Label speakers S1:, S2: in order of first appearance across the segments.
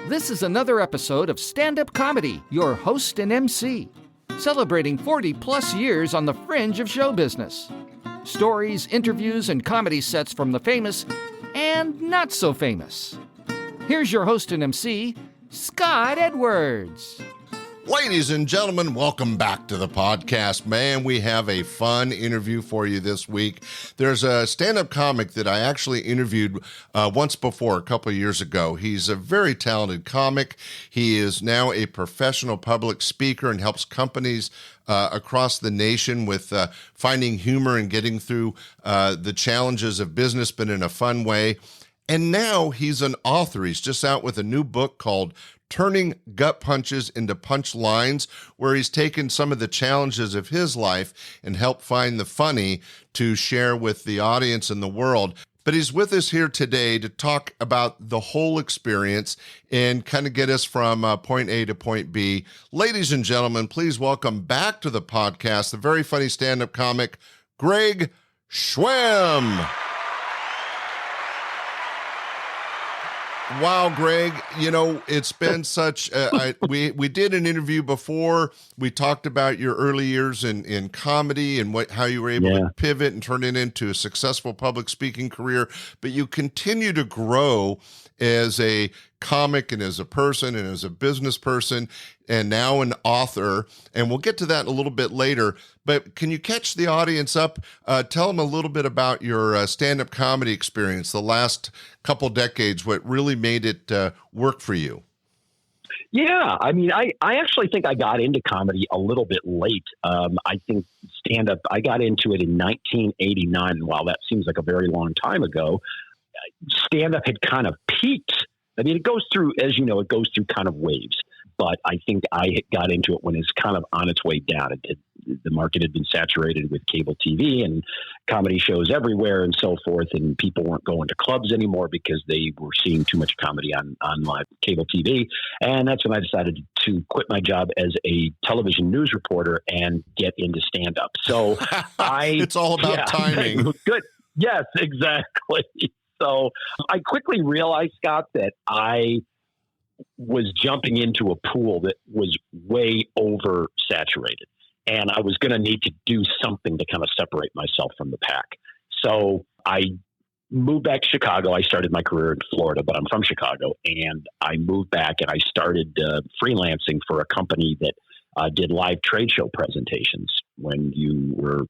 S1: This is another episode of Stand-Up Comedy, your host and MC, celebrating 40-plus years on the fringe of show business. Stories, interviews, and comedy sets from the famous and not so famous. Here's your host and MC, Scott Edwards.
S2: Ladies and gentlemen, welcome back to the podcast. Man, we have a fun interview for you this week. There's a stand-up comic that I actually interviewed once before, a couple of years ago. He's a very talented comic. He is now a professional public speaker and helps companies across the nation with finding humor and getting through the challenges of business, but in a fun way. And now he's an author. He's just out with a new book called Turning Gut Punches into Punchlines, where he's taken some of the challenges of his life and helped find the funny to share with the audience and the world. But he's with us here today to talk about the whole experience and kind of get us from point A to point B. Ladies and gentlemen, please welcome back to the podcast the very funny stand-up comic, Greg Schwem. Wow, Greg, you know, it's been such, we did an interview before. We talked about your early years in comedy and how you were able to pivot and turn it into a successful public speaking career. But you continue to grow as a comic and as a person and as a business person and now an author. And we'll get to that a little bit later. But can you catch the audience up? Tell them a little bit about your stand-up comedy experience, the last couple decades, what really made it work for you.
S3: Yeah, I mean, I actually think I got into comedy a little bit late. I think stand-up, I got into it in 1989. While that seems like a very long time ago, stand-up had kind of peaked. I mean, it goes through, as you know, it goes through kind of waves. But I think I got into it when it's kind of on its way down. The market had been saturated with cable TV and comedy shows everywhere and so forth, and people weren't going to clubs anymore because they were seeing too much comedy on live cable TV. And that's when I decided to quit my job as a television news reporter and get into stand-up. So
S2: it's all about timing.
S3: Good. Yes, exactly. So I quickly realized, Scott, that I was jumping into a pool that was way oversaturated. And I was going to need to do something to kind of separate myself from the pack. So I moved back to Chicago. I started my career in Florida, but I'm from Chicago. And I moved back and I started freelancing for a company that did live trade show presentations when you were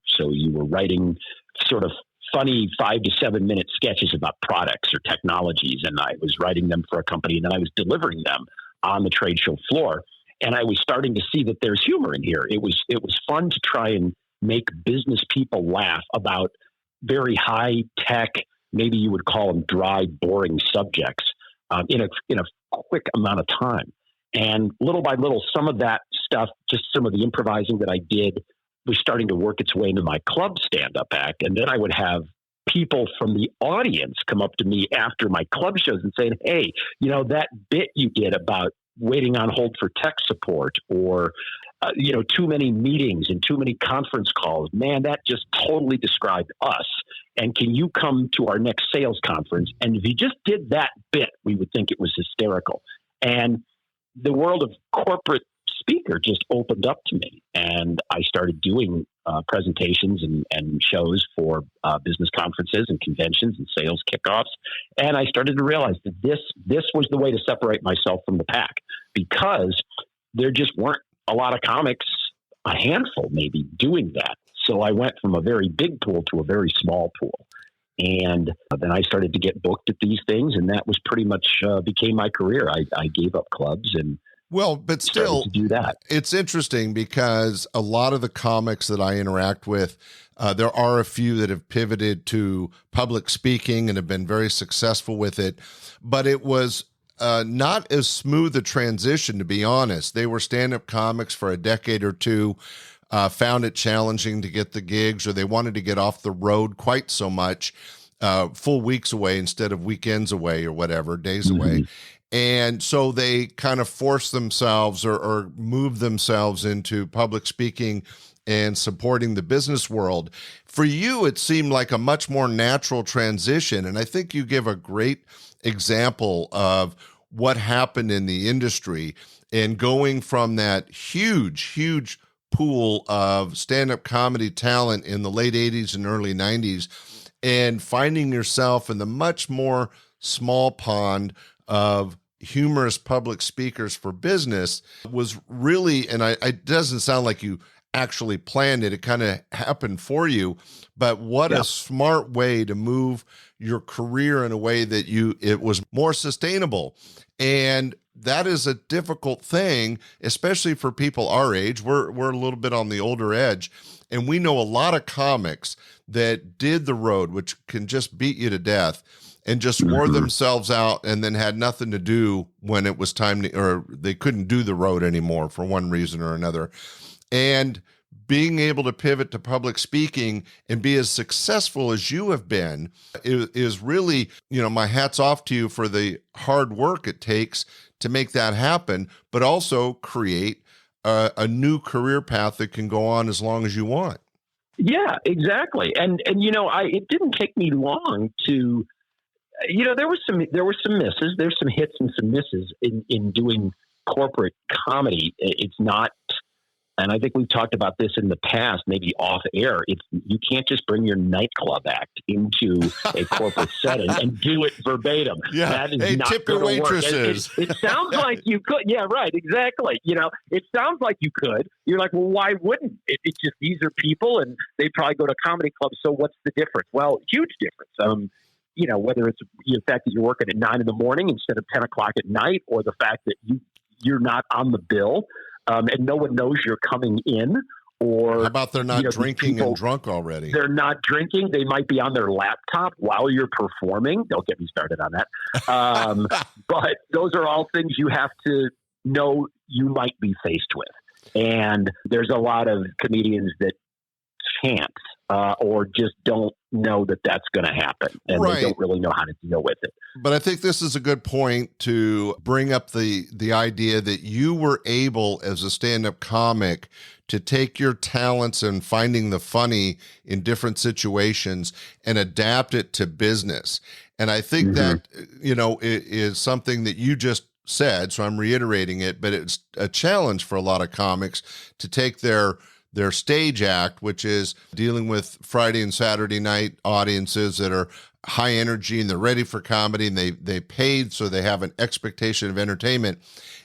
S3: writing sort of funny 5 to 7 minute sketches about products or technologies. And I was writing them for a company and then I was delivering them on the trade show floor. And I was starting to see that there's humor in here. It was fun to try and make business people laugh about very high tech, maybe you would call them dry, boring subjects in a quick amount of time. And little by little, some of that stuff, just some of the improvising that I did, was starting to work its way into my club stand-up act. And then I would have people from the audience come up to me after my club shows and saying, hey, you know, that bit you did about waiting on hold for tech support or, too many meetings and too many conference calls, man, that just totally described us. And can you come to our next sales conference? And if you just did that bit, we would think it was hysterical. And the world of corporate speaker just opened up to me, and I started doing presentations and shows for business conferences and conventions and sales kickoffs. And I started to realize that this was the way to separate myself from the pack, because there just weren't a lot of comics, a handful maybe, doing that. So I went from a very big pool to a very small pool. And then I started to get booked at these things, and that was pretty much became my career. I gave up clubs and
S2: but still,
S3: to do that.
S2: It's interesting because a lot of the comics that I interact with, there are a few that have pivoted to public speaking and have been very successful with it, but it was not as smooth a transition, to be honest. They were stand-up comics for a decade or two, found it challenging to get the gigs, or they wanted to get off the road quite so much, full weeks away instead of weekends away or whatever, days away. And so they kind of forced themselves or moved themselves into public speaking and supporting the business world. For you, it seemed like a much more natural transition. And I think you give a great example of what happened in the industry and going from that huge pool of stand-up comedy talent in the late 80s and early 90s and finding yourself in the much more small pond of humorous public speakers for business was really, and it doesn't sound like you actually planned it. It kind of happened for you, but what a smart way to move your career in a way that it was more sustainable. And that is a difficult thing, especially for people our age. We're a little bit on the older edge, and we know a lot of comics that did the road, which can just beat you to death, and just wore themselves out and then had nothing to do when it was time to, or they couldn't do the road anymore for one reason or another. And being able to pivot to public speaking and be as successful as you have been is really, my hat's off to you for the hard work it takes to make that happen, but also create a new career path that can go on as long as you want.
S3: Yeah, exactly. And it didn't take me long to, there were some misses, there's some hits and some misses in doing corporate comedy. It's not, and I think we've talked about this in the past, maybe off air. You can't just bring your nightclub act into a corporate setting and do it verbatim.
S2: Yeah.
S3: That is not
S2: tip your waitresses.
S3: It sounds like you could. Yeah, right. Exactly. It sounds like you could. You're like, well, why wouldn't? It's just, these are people and they probably go to comedy clubs. So what's the difference? Well, huge difference. Whether it's the fact that you're working at 9 a.m. instead of 10 o'clock at night, or the fact that you're not on the bill. And no one knows you're coming in, or
S2: how about they're not drinking and drunk already?
S3: They're not drinking. They might be on their laptop while you're performing. Don't get me started on that. But those are all things you have to know you might be faced with. And there's a lot of comedians that can't or just don't know that that's going to happen, and they don't really know how to deal with it.
S2: But I think this is a good point to bring up the idea that you were able, as a stand-up comic, to take your talents and finding the funny in different situations and adapt it to business. And I think that, it is something that you just said, so I'm reiterating it, but it's a challenge for a lot of comics to take their stage act, which is dealing with Friday and Saturday night audiences that are high energy and they're ready for comedy, and they paid, so they have an expectation of entertainment,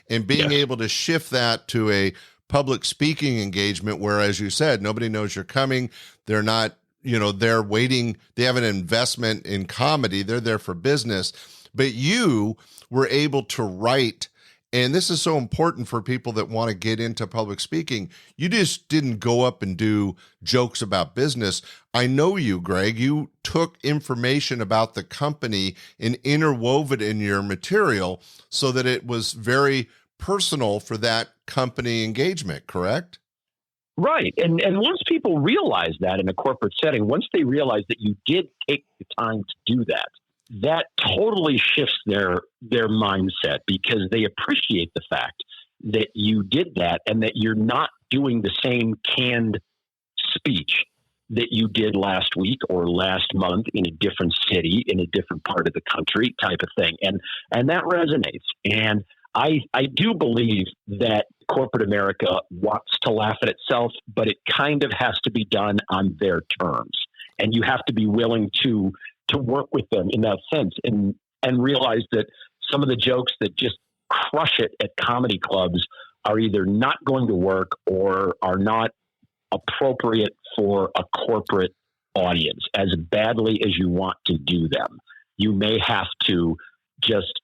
S2: and being able to shift that to a public speaking engagement where, as you said, nobody knows you're coming. They're not, they're waiting. They have an investment in comedy. They're there for business, but you were able to write. And this is so important for people that want to get into public speaking. You just didn't go up and do jokes about business. I know you, Greg. You took information about the company and interwove it in your material so that it was very personal for that company engagement, correct?
S3: Right. And once people realize that in a corporate setting, once they realize that you did take the time to do that, that totally shifts their mindset, because they appreciate the fact that you did that and that you're not doing the same canned speech that you did last week or last month in a different city, in a different part of the country type of thing. And that resonates. And I do believe that corporate America wants to laugh at itself, but it kind of has to be done on their terms. And you have to be willing to work with them in that sense, and realize that some of the jokes that just crush it at comedy clubs are either not going to work or are not appropriate for a corporate audience. As badly as you want to do them, you may have to just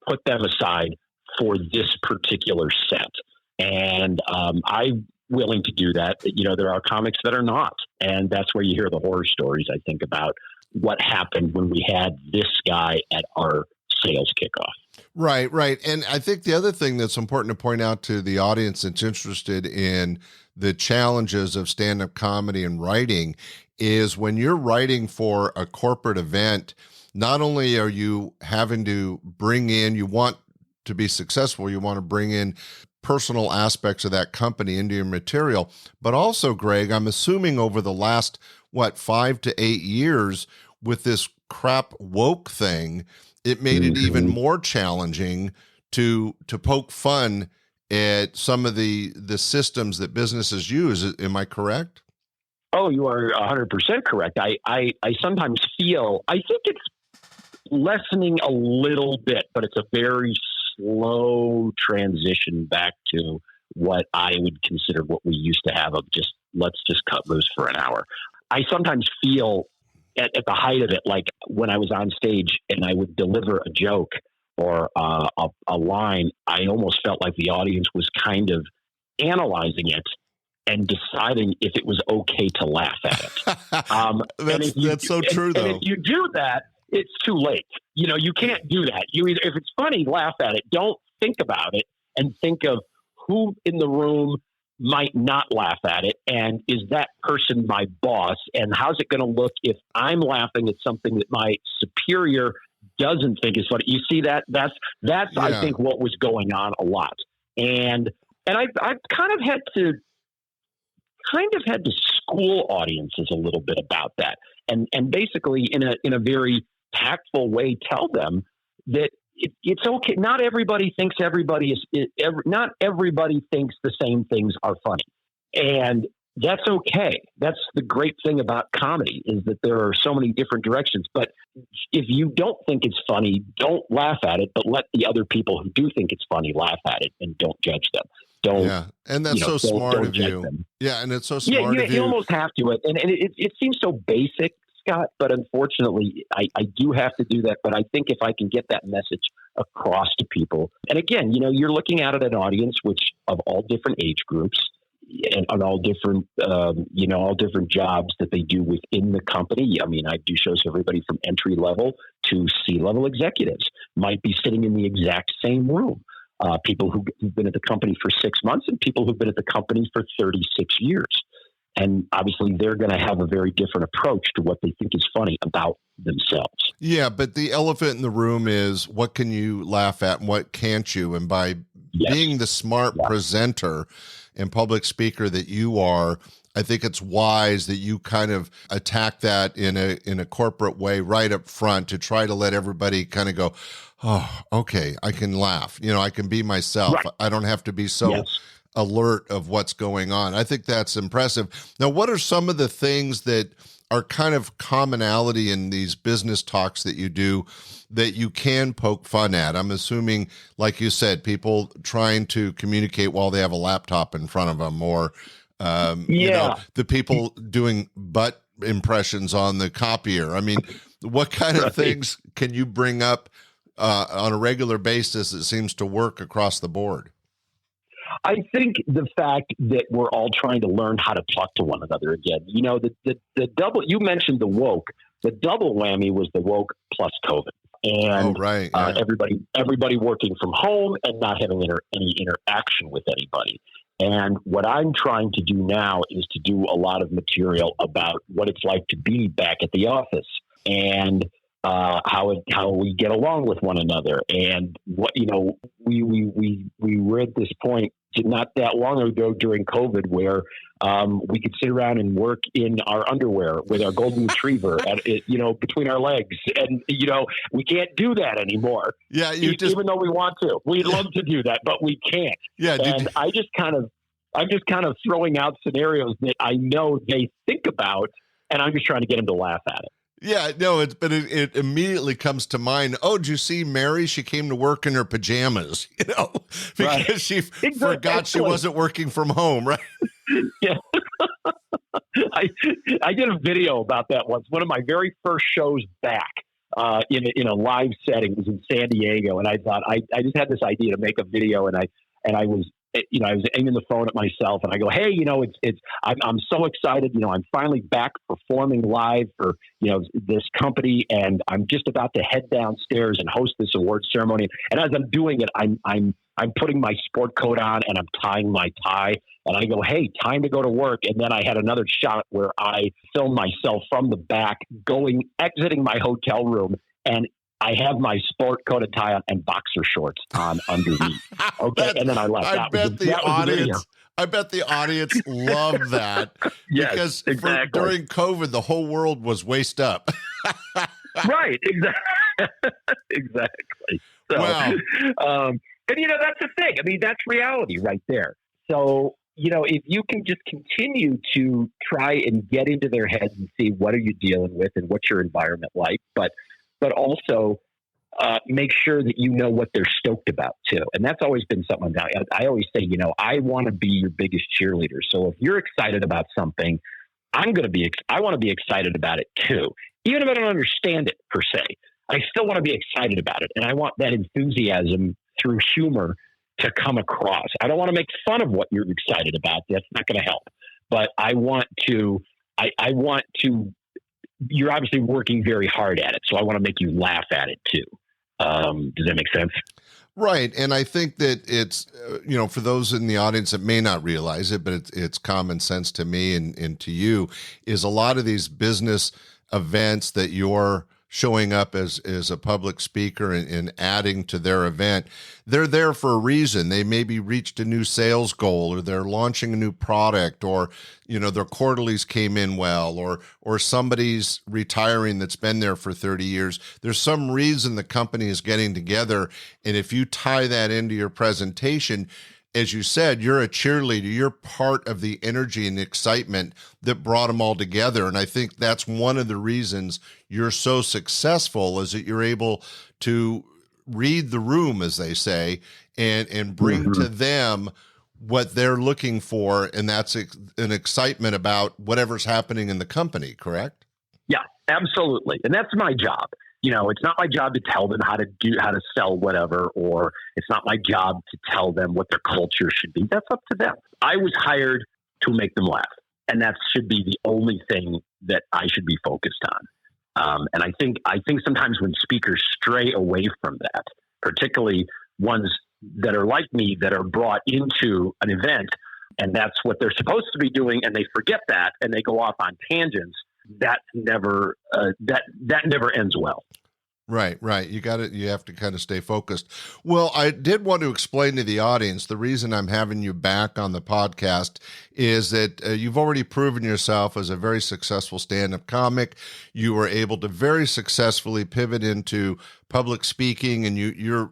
S3: put them aside for this particular set. And I'm willing to do that. There are comics that are not. And that's where you hear the horror stories, I think, about what happened when we had this guy at our sales kickoff.
S2: Right. And I think the other thing that's important to point out to the audience that's interested in the challenges of stand-up comedy and writing is when you're writing for a corporate event, not only are you having to bring in, you want to be successful, you want to bring in personal aspects of that company into your material, but also, Greg, I'm assuming over the last 5 to 8 years with this crap woke thing, it made it even more challenging to poke fun at some of the systems that businesses use. Am I correct?
S3: Oh, you are 100% correct. I sometimes feel, I think it's lessening a little bit, but it's a very slow transition back to what I would consider what we used to have of just, let's just cut loose for an hour. I sometimes feel at the height of it, like when I was on stage and I would deliver a joke or a line, I almost felt like the audience was kind of analyzing it and deciding if it was okay to laugh at it.
S2: That's so true, though.
S3: And if you do that, it's too late. You can't do that. You either, if it's funny, laugh at it. Don't think about it and think of who in the room might not laugh at it, and is that person my boss, and how's it going to look if I'm laughing at something that my superior doesn't think is funny. You see that? That's yeah. I think what was going on a lot, and I've kind of had to school audiences a little bit about that, and basically in a very tactful way tell them that it's okay. Not everybody thinks not everybody thinks the same things are funny, and that's okay. That's the great thing about comedy, is that there are so many different directions. But if you don't think it's funny, don't laugh at it, but let the other people who do think it's funny laugh at it and don't judge them.
S2: And that's so smart of you. Them. Yeah, and it's so smart of you.
S3: You almost have to. And it seems so basic, Scott, but unfortunately, I do have to do that. But I think if I can get that message across to people, and again, you're looking at an audience which of all different age groups and on all different, all different jobs that they do within the company. I mean, I do shows for everybody from entry level to C-level executives might be sitting in the exact same room. People who've been at the company for 6 months and people who've been at the company for 36 years. And obviously they're going to have a very different approach to what they think is funny about themselves.
S2: Yeah, but the elephant in the room is, what can you laugh at and what can't you? And by being the smart presenter and public speaker that you are, I think it's wise that you kind of attack that in a corporate way right up front, to try to let everybody kind of go, oh, okay, I can laugh. I can be myself. Right. I don't have to be so alert of what's going on. I think that's impressive. Now, what are some of the things that are kind of commonality in these business talks that you do that you can poke fun at? I'm assuming, like you said, people trying to communicate while they have a laptop in front of them, or the people doing butt impressions on the copier. I mean, what kind of things can you bring up on a regular basis that seems to work across the board?
S3: I think the fact that we're all trying to learn how to talk to one another again. The double, you mentioned the woke. The double whammy was the woke plus COVID. And everybody working from home and not having any interaction with anybody. And what I'm trying to do now is to do a lot of material about what it's like to be back at the office, and how we get along with one another. And what, we were at this point not that long ago during COVID where we could sit around and work in our underwear with our golden retriever between our legs. And, we can't do that anymore.
S2: Yeah.
S3: Even though we want to. We'd love to do that, but we can't.
S2: Yeah.
S3: And I'm just kind of throwing out scenarios that I know they think about, and I'm just trying to get them to laugh at it.
S2: Yeah, no, but it immediately comes to mind. Oh, did you see Mary? She came to work in her pajamas, because she forgot she wasn't working from home, right?
S3: Yeah. I did a video about that once. One of my very first shows back in a live setting was in San Diego, and I thought I just had this idea to make a video, and I was aiming the phone at myself, and I go, hey, I'm so excited. I'm finally back performing live for, this company, and I'm just about to head downstairs and host this award ceremony. And as I'm doing it, I'm putting my sport coat on and I'm tying my tie, and I go, hey, time to go to work. And then I had another shot where I filmed myself from the back exiting my hotel room, and I have my sport coat and tie on and boxer shorts on underneath. Okay, and then I left.
S2: I bet the audience loved that.
S3: Yes,
S2: because during COVID, the whole world was waist up.
S3: Right, exactly. Exactly. So,
S2: Wow.
S3: and that's the thing. I mean, that's reality right there. So, if you can just continue to try and get into their heads and see what are you dealing with and what's your environment like, but also make sure that you know what they're stoked about too. And that's always been something I always say, I want to be your biggest cheerleader. So if you're excited about something, I want to be excited about it too. Even if I don't understand it per se, I still want to be excited about it. And I want that enthusiasm through humor to come across. I don't want to make fun of what you're excited about. That's not going to help. But I want to, you're obviously working very hard at it. So I want to make you laugh at it too. Does that make sense?
S2: Right. And I think that it's, for those in the audience that may not realize it, but it's common sense to me and to you, is a lot of these business events that you're showing up as a public speaker and adding to their event, they're there for a reason. They maybe reached a new sales goal, or they're launching a new product, or, their quarterlies came in well, or somebody's retiring that's been there for 30 years. There's some reason the company is getting together. And if you tie that into your presentation, as you said, you're a cheerleader. You're part of the energy and excitement that brought them all together. And I think that's one of the reasons you're so successful, is that you're able to read the room, as they say, and bring to them what they're looking for. And that's an excitement about whatever's happening in the company, correct?
S3: Yeah, absolutely. And that's my job. It's not my job to tell them how to sell whatever, or it's not my job to tell them what their culture should be. That's up to them. I was hired to make them laugh, and that should be the only thing that I should be focused on. And I think sometimes when speakers stray away from that, particularly ones that are like me, that are brought into an event, and that's what they're supposed to be doing, and they forget that, and they go off on tangents, that never ends well.
S2: Right. You have to kind of stay focused. Well, I did want to explain to the audience, the reason I'm having you back on the podcast is that you've already proven yourself as a very successful stand-up comic. You were able to very successfully pivot into public speaking, and you're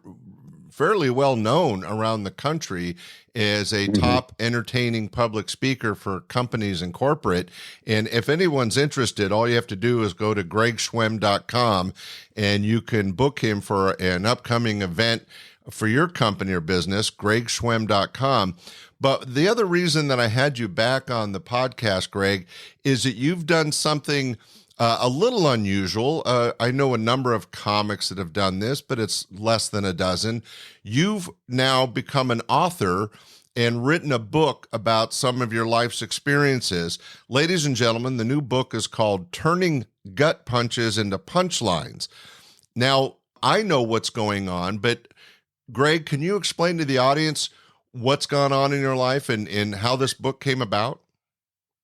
S2: fairly well known around the country as a top entertaining public speaker for companies and corporate. And if anyone's interested, all you have to do is go to gregschwem.com and you can book him for an upcoming event for your company or business, gregschwem.com. But the other reason that I had you back on the podcast, Greg, is that you've done something a little unusual. I know a number of comics that have done this, but it's less than a dozen. You've now become an author and written a book about some of your life's experiences. Ladies and gentlemen, the new book is called Turning Gut Punches into Punchlines. Now, I know what's going on, but Greg, can you explain to the audience what's gone on in your life and how this book came about?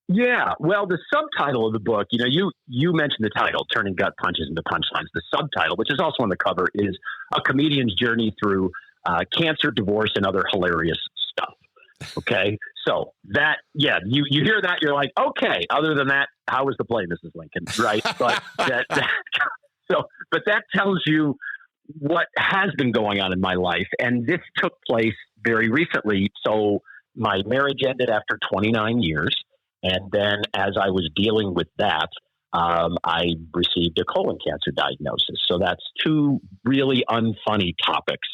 S3: Yeah, well, the subtitle of the book, you mentioned the title, Turning Gut Punches into Punchlines. The subtitle, which is also on the cover, is A Comedian's Journey Through Cancer, Divorce, and Other Hilarious Stuff. Okay, so that, you hear that, you're like, okay, other than that, how was the play, Mrs. Lincoln, right? But but that tells you what has been going on in my life, and this took place very recently. So my marriage ended after 29 years. And then as I was dealing with that, I received a colon cancer diagnosis. So that's two really unfunny topics,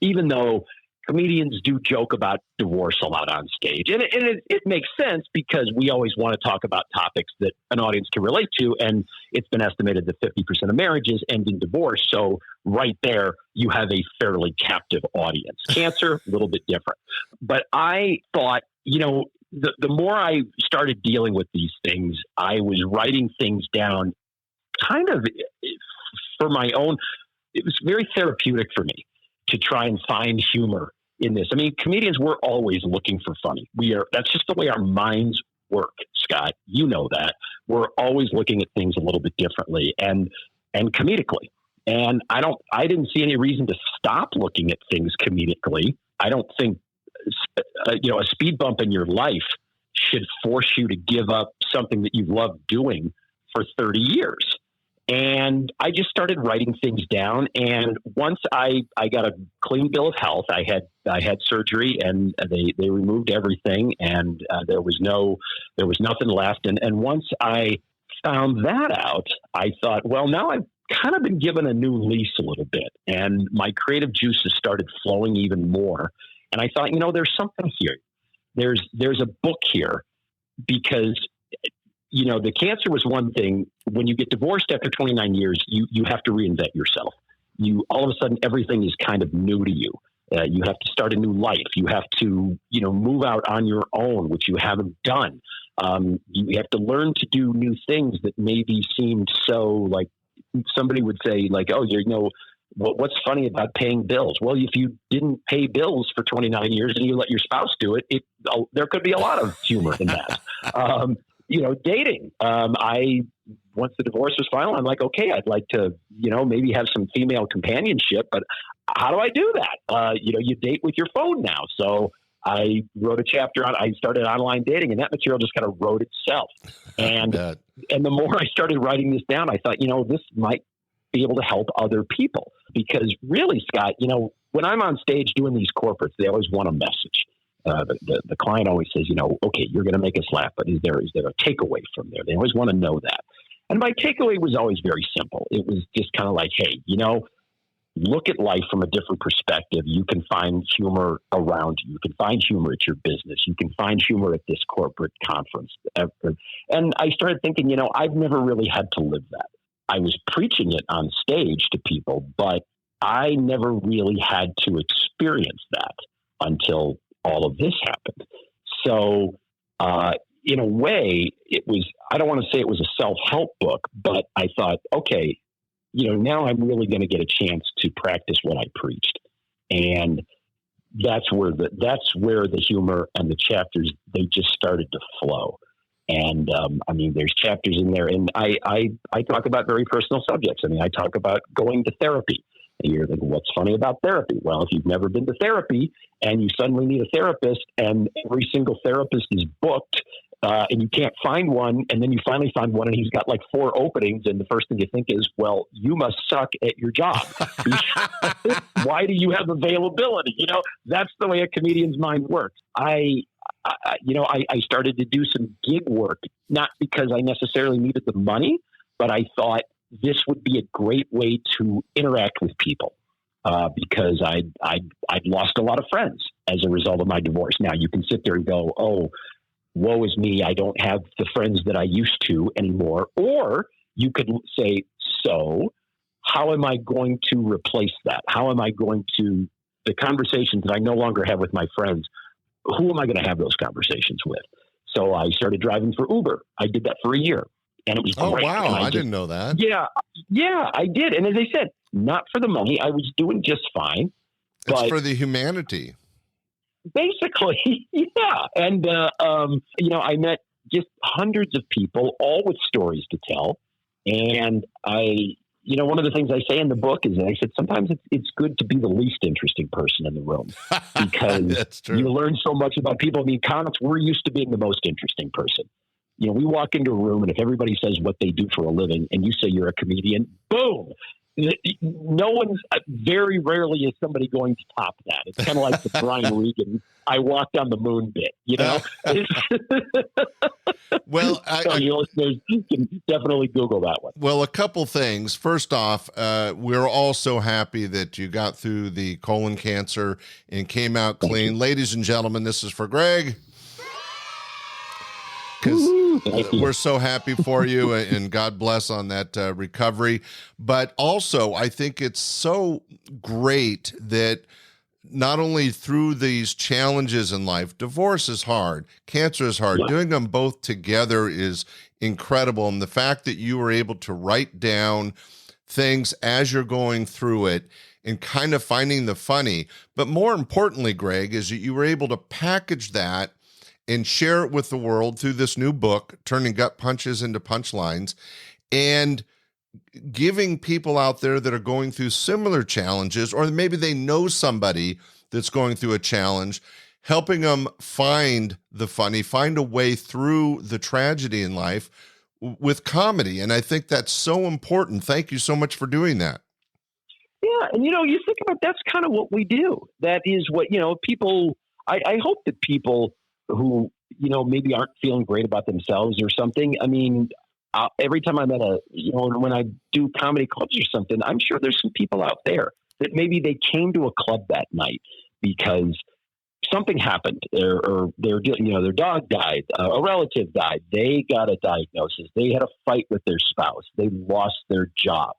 S3: even though comedians do joke about divorce a lot on stage. And it makes sense because we always want to talk about topics that an audience can relate to. And it's been estimated that 50% of marriages end in divorce. So right there, you have a fairly captive audience. Cancer, a little bit different. But I thought, the more I started dealing with these things, I was writing things down kind of for my own. It was very therapeutic for me to try and find humor in this. I mean, comedians, we're always looking for funny. That's just the way our minds work, Scott. You know that. We're always looking at things a little bit differently and comedically. And I didn't see any reason to stop looking at things comedically. I don't think a speed bump in your life should force you to give up something that you've loved doing for 30 years. And I just started writing things down. And once I got a clean bill of health, I had surgery, and they removed everything, and there was nothing left. And once I found that out, I thought, well, now I've kind of been given a new lease a little bit, and my creative juices started flowing even more. And I thought, there's something here. There's a book here, because the cancer was one thing. When you get divorced after 29 years, you have to reinvent yourself. All of a sudden, everything is kind of new to you. You have to start a new life. You have to, move out on your own, which you haven't done. You have to learn to do new things that maybe seemed so, like, somebody would say, like, oh, what's funny about paying bills? Well, if you didn't pay bills for 29 years and you let your spouse do it, there could be a lot of humor in that. Dating. Once the divorce was final, I'm like, okay, I'd like to, maybe have some female companionship, but how do I do that? You date with your phone now. So I wrote a chapter I started online dating, and that material just kind of wrote itself. And the more I started writing this down, I thought, this might be able to help other people, because really, Scott, when I'm on stage doing these corporates, they always want a message. The client always says, okay, you're going to make us laugh, but is there a takeaway from there? They always want to know that. And my takeaway was always very simple. It was just kind of like, hey, look at life from a different perspective. You can find humor around you. You can find humor at your business. You can find humor at this corporate conference. And I started thinking, I've never really had to live that. I was preaching it on stage to people, but I never really had to experience that until all of this happened. So, in a way, I don't want to say it was a self-help book, but I thought, okay, now I'm really going to get a chance to practice what I preached. And that's where the humor and the chapters, they just started to flow. And, there's chapters in there, and I talk about very personal subjects. I talk about going to therapy. And you're thinking, what's funny about therapy? Well, if you've never been to therapy and you suddenly need a therapist, and every single therapist is booked, and you can't find one, and then you finally find one and he's got like 4 openings, and the first thing you think is, well, you must suck at your job. Why do you have availability? That's the way a comedian's mind works. I started to do some gig work, not because I necessarily needed the money, but I thought this would be a great way to interact with people, because I'd lost a lot of friends as a result of my divorce. Now you can sit there and go, oh, woe is me, I don't have the friends that I used to anymore. Or you could say, so how am I going to replace that? How am I going to, the conversations that I no longer have with my friends, who am I going to have those conversations with? So I started driving for Uber. I did that for a year, and it was great.
S2: Oh, wow. I didn't know that.
S3: Yeah, I did. And as I said, not for the money. I was doing just fine.
S2: It's for the humanity.
S3: Basically, yeah. And, I met just hundreds of people, all with stories to tell. And one of the things I say in the book is that I said, sometimes it's good to be the least interesting person in the room, because
S2: That's true.
S3: You learn so much about people. Comics, we're used to being the most interesting person. We walk into a room, and if everybody says what they do for a living and you say you're a comedian, boom. No one's, very rarely is somebody going to top that. It's kind of like the Brian Regan, I walked on the moon bit,
S2: Well,
S3: your listeners can definitely Google that one.
S2: Well, a couple things. First off, we're all so happy that you got through the colon cancer and came out clean. Ladies and gentlemen, this is for Greg, because we're so happy for you, and God bless on that recovery. But also, I think it's so great that not only through these challenges in life, divorce is hard, cancer is hard, doing them both together is incredible. And the fact that you were able to write down things as you're going through it and kind of finding the funny, but more importantly, Greg, is that you were able to package that and share it with the world through this new book, Turning Gut Punches into Punchlines, and giving people out there that are going through similar challenges, or maybe they know somebody that's going through a challenge, helping them find the funny, find a way through the tragedy in life with comedy. And I think that's so important. Thank you so much for doing that.
S3: Yeah. And, you think about that's kind of what we do. That is what, people, I hope that people who, maybe aren't feeling great about themselves or something. I mean, every time I'm at when I do comedy clubs or something, I'm sure there's some people out there that maybe they came to a club that night because something happened or their dog died, a relative died. They got a diagnosis. They had a fight with their spouse. They lost their job,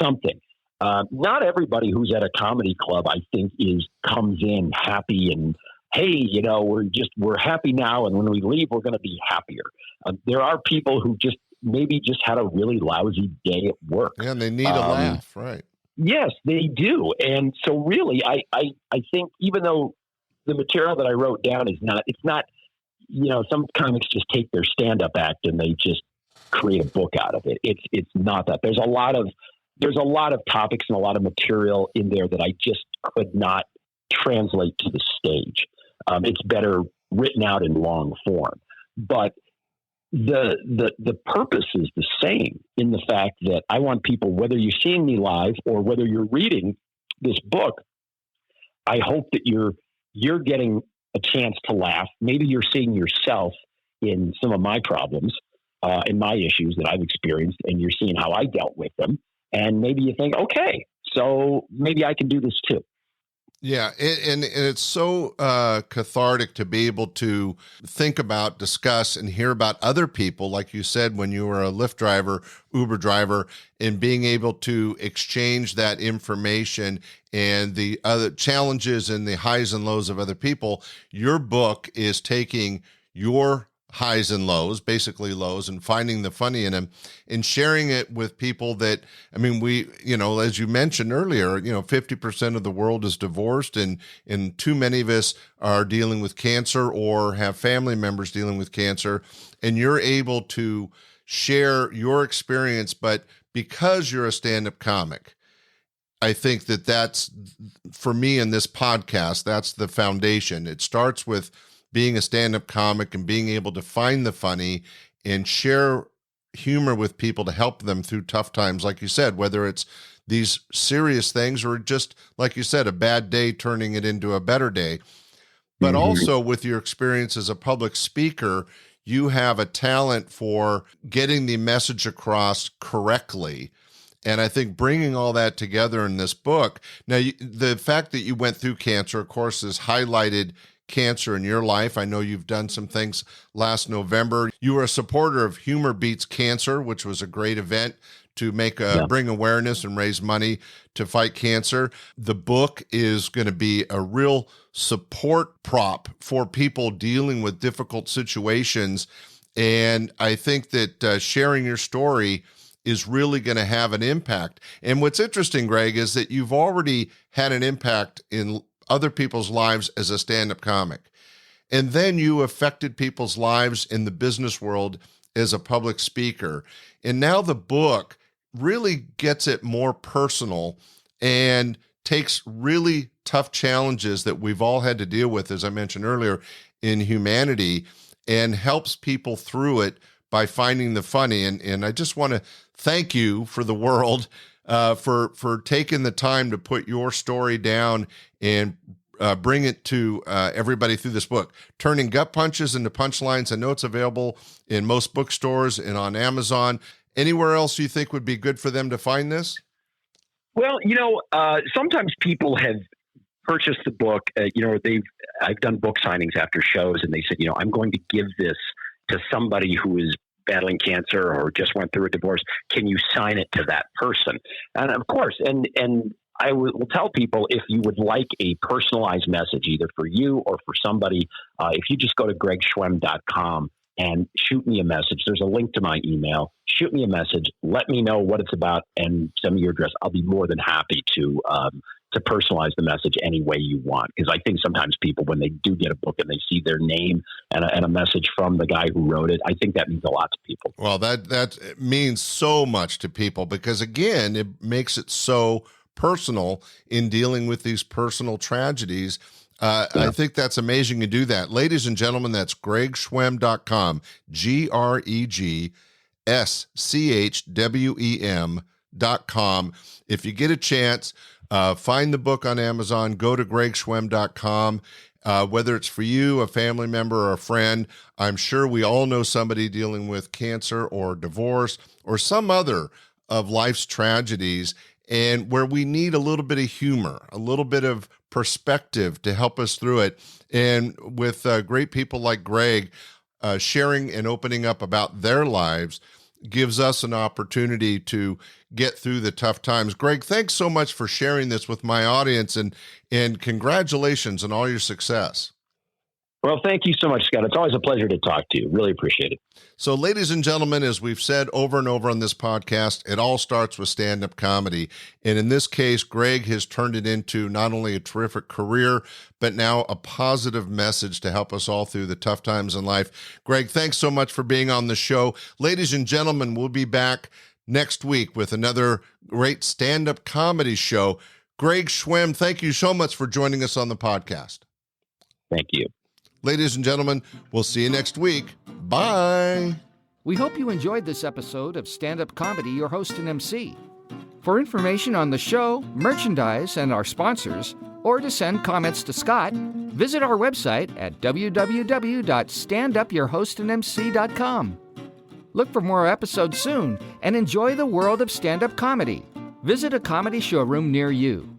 S3: something. Not everybody who's at a comedy club, I think, comes in happy and, hey, we're happy now. And when we leave, we're going to be happier. There are people who maybe had a really lousy day at work.
S2: Yeah, and they need a laugh, right?
S3: Yes, they do. And so really, I think even though the material that I wrote down it's not, some comics just take their stand-up act and they just create a book out of it. It's not that. There's a lot of topics and a lot of material in there that I just could not translate to the stage. It's better written out in long form, but the purpose is the same in the fact that I want people, whether you're seeing me live or whether you're reading this book, I hope that you're getting a chance to laugh. Maybe you're seeing yourself in some of my problems, in my issues that I've experienced, and you're seeing how I dealt with them. And maybe you think, okay, so maybe I can do this too.
S2: Yeah, and it's so cathartic to be able to think about, discuss, and hear about other people, like you said, when you were a Lyft driver, Uber driver, and being able to exchange that information and the other challenges and the highs and lows of other people. Your book is taking your highs and lows, basically lows, and finding the funny in them and sharing it with people that, I mean, as you mentioned earlier, 50% of the world is divorced and too many of us are dealing with cancer or have family members dealing with cancer. And you're able to share your experience, but because you're a stand-up comic, I think that's, for me in this podcast, that's the foundation. It starts with being a stand-up comic and being able to find the funny and share humor with people to help them through tough times, like you said, whether it's these serious things or just, like you said, a bad day turning it into a better day. But also with your experience as a public speaker, you have a talent for getting the message across correctly. And I think bringing all that together in this book, now the fact that you went through cancer, of course, has highlighted cancer in your life. I know you've done some things last November. You were a supporter of Humor Beats Cancer, which was a great event to bring awareness and raise money to fight cancer. The book is going to be a real support prop for people dealing with difficult situations. And I think that sharing your story is really going to have an impact. And what's interesting, Greg, is that you've already had an impact in other people's lives as a stand-up comic. And then you affected people's lives in the business world as a public speaker. And now the book really gets it more personal and takes really tough challenges that we've all had to deal with, as I mentioned earlier, in humanity, and helps people through it by finding the funny. And I just want to thank you for the world for taking the time to put your story down and bring it to everybody through this book, Turning Gut Punches into Punchlines. I know it's available in most bookstores and on Amazon. Anywhere else you think would be good for them to find this?
S3: Well, sometimes people have purchased the book. I've done book signings after shows, and they said, I'm going to give this to somebody who is battling cancer or just went through a divorce. Can you sign it to that person? And of course, and I will tell people, if you would like a personalized message, either for you or for somebody, if you just go to gregschwem.com and shoot me a message, there's a link to my email. Shoot me a message. Let me know what it's about and send me your address. I'll be more than happy to personalize the message any way you want. Because I think sometimes people, when they do get a book and they see their name and a message from the guy who wrote it, I think that means a lot to people. Well,
S2: that means so much to people because, again, it makes it so personal in dealing with these personal tragedies. I think that's amazing to do that. Ladies and gentlemen, that's gregschwem.com, SCHWEM.com. If you get a chance, find the book on Amazon, go to gregschwem.com. Whether it's for you, a family member, or a friend, I'm sure we all know somebody dealing with cancer or divorce or some other of life's tragedies, and where we need a little bit of humor, a little bit of perspective to help us through it. And with great people like Greg sharing and opening up about their lives gives us an opportunity to get through the tough times. Greg, thanks so much for sharing this with my audience, and congratulations on all your success.
S3: Well, thank you so much, Scott. It's always a pleasure to talk to you. Really appreciate it.
S2: So, ladies and gentlemen, as we've said over and over on this podcast, it all starts with stand-up comedy. And in this case, Greg has turned it into not only a terrific career, but now a positive message to help us all through the tough times in life. Greg, thanks so much for being on the show. Ladies and gentlemen, we'll be back next week with another great stand-up comedy show. Greg Schwem, thank you so much for joining us on the podcast.
S3: Thank you.
S2: Ladies and gentlemen, we'll see you next week. Bye.
S1: We hope you enjoyed this episode of Stand Up Comedy, your host and MC. For information on the show, merchandise, and our sponsors, or to send comments to Scott, visit our website at www.standupyourhostandmc.com. Look for more episodes soon and enjoy the world of stand-up comedy. Visit a comedy showroom near you.